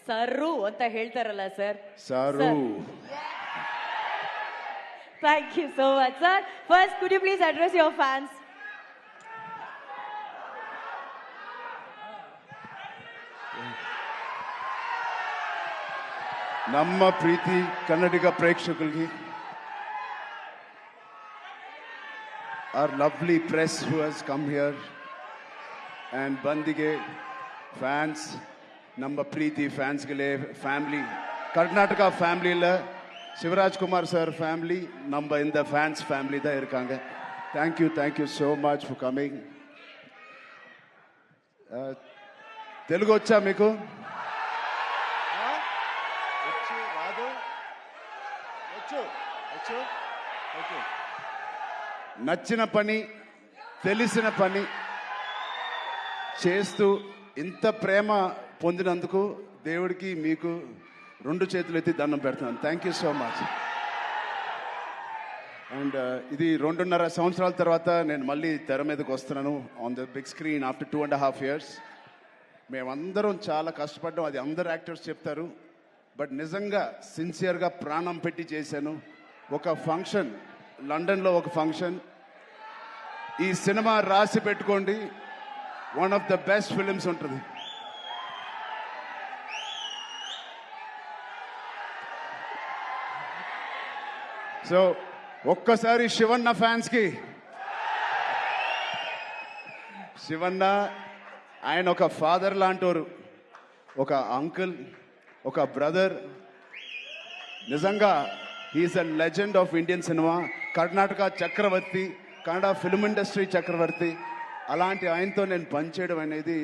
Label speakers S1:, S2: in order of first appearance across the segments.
S1: Sarru ಅಂತ ಹೇಳ್ತಾರಲ್ಲ sir.
S2: Saru.
S1: Thank you so much, sir. First, could you please address your fans?
S2: ನಮ್ಮ ಪ್ರೀತಿ ಕನ್ನಡಿಗ ಪ್ರೇಕ್ಷಕರಿಗೆ, our lovely press who has come here, and ಬಂದಿಗೆ fans, ನಮ್ಮ ಪ್ರೀತಿ ಫ್ಯಾನ್ಸ್ಗಳೇ, ಫ್ಯಾಮಿಲಿ ಕರ್ನಾಟಕ ಫ್ಯಾಮಿಲಿயில் சிவராஜ் குமார் சார் ஃபேமிலி நம்ம இந்த ஃபேன்ஸ் ஃபேமிலி தான் இருக்காங்க. Thank you so much for coming. Telugu వచ్చా మీకు? నచ్చిన పని, తెలిసిన పని చేస్తూ ఇంత ప్రేమ పొందినందుకు దేవుడికి మీకు రెండు చేతులు ఎత్తి దండం పెడుతున్నాను. Thank you so much. And ఇది 2.5 సంవత్సరాల తర్వాత నేను మళ్ళీ తెర మీదకి వస్తున్నాను on the big screen after 2.5 years. మేమందరం చాలా కష్టపడ్డాం, అది అందరు యాక్టర్స్ చెప్తారు. బట్ నిజంగా సిన్సియర్గా ప్రాణం పెట్టి చేశాను. ఒక ఫంక్షన్, లండన్లో ఒక ఫంక్షన్, ఈ సినిమా రాసి పెట్టుకోండి, one of the best films ఉంటుంది. సో ఒక్కసారి శివన్న ఫ్యాన్స్కి, శివన్న ఆయన ఒక ఫాదర్ లాంటోరు, ఒక అంకుల్, ఒక బ్రదర్. నిజంగా he is a legend of Indian cinema, Karnataka చక్రవర్తి, కన్నడ ఫిల్మ్ ఇండస్ట్రీ చక్రవర్తి. అలాంటి ఆయనతో నేను పనిచేయడం అనేది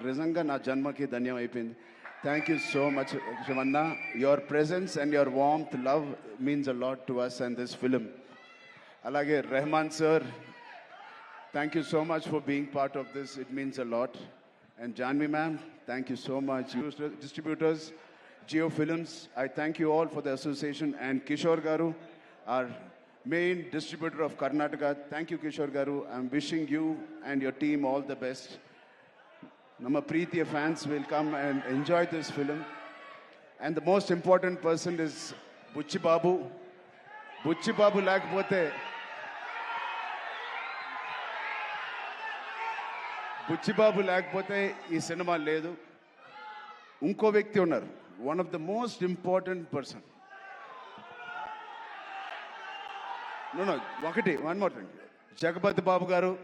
S2: నిజంగా నా జన్మకి ధన్యం అయిపోయింది. Thank you so much, Shivanna. Your presence and your warmth, love means a lot to us and this film. Alage Rahman sir, thank you so much for being part of this. It means a lot. And Janvi ma'am, thank you so much. Distributors, Geo Films, I thank you all for the association. And Kishore Garu, our main distributor of Karnataka. Thank you, Kishore Garu. I'm wishing you and your team all the best. Nama Preetiya fans will come and enjoy this film. And the most important person is Buchi Babu. Buchi Babu lakapothe, Buchi Babu lakapothe ee cinema ledu. Unko vyakti unnaru, one of the most important person. No, one more thing. Jagapati Babu garu,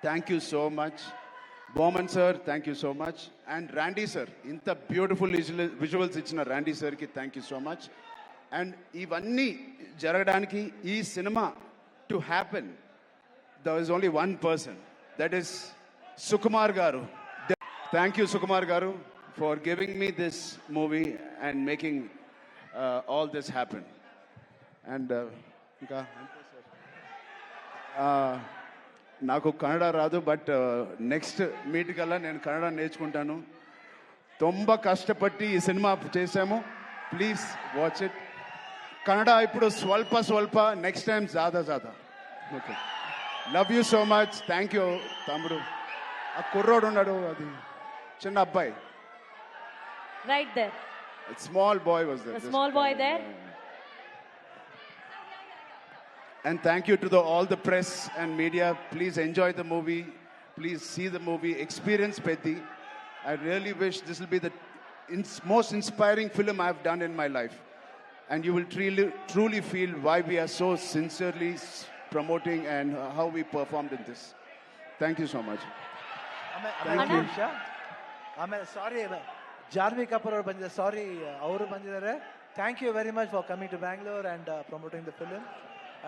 S2: thank you so much. Bowman sir, thank you so much. And Randy sir, inta beautiful visuals ichina Randy sir ki thank you so much. And ivanni jaragadانiki ee cinema to happen, there is only one person, that is Sukumar garu. Thank you Sukumar garu for giving me this movie and making all this happen. And నాకు కన్నడ రాదు, but next meet కల్లా నేను కన్నడ నేర్చుకుంటాను. ತುಂಬ కష్టపట్టి ఈ cinema చేశాము. Please watch it. Kannada ఇప్పుడు స్వల్ప, నెక్స్ట్ టైం జాదా. Okay, love you so much. Thank you తమ్ముడు. ఆ కుర్రోడు ఉన్నాడు, అది చిన్న అబ్బాయి,
S1: right there,
S2: small boy was there,
S1: small boy there.
S2: And thank you to all the press and media. Please enjoy the movie. Please see the movie. Experience Pethi. I really wish this will be the most inspiring film I have done in my life. And you will truly feel why we are so sincerely promoting and how we performed in this. Thank you so much.
S3: Thank you. Sorry, Janvi Kapoor ಅವರು ಬಂದಿದ್ದಾರೆ. Sorry, ಅವರು ಬಂದಿದ್ದಾರೆ. Thank you very much for coming to Bangalore and promoting the film.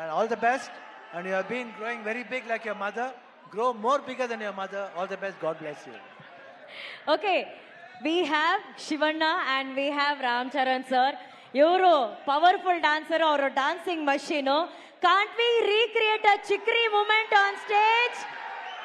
S3: And all the best. And you have been growing very big like your mother. Grow more bigger than your mother. All the best. God bless you.
S1: Okay, we have Shivanna and we have Ram Charan sir. You're powerful dancer or a dancing machine. Can't we recreate a chikri moment on stage?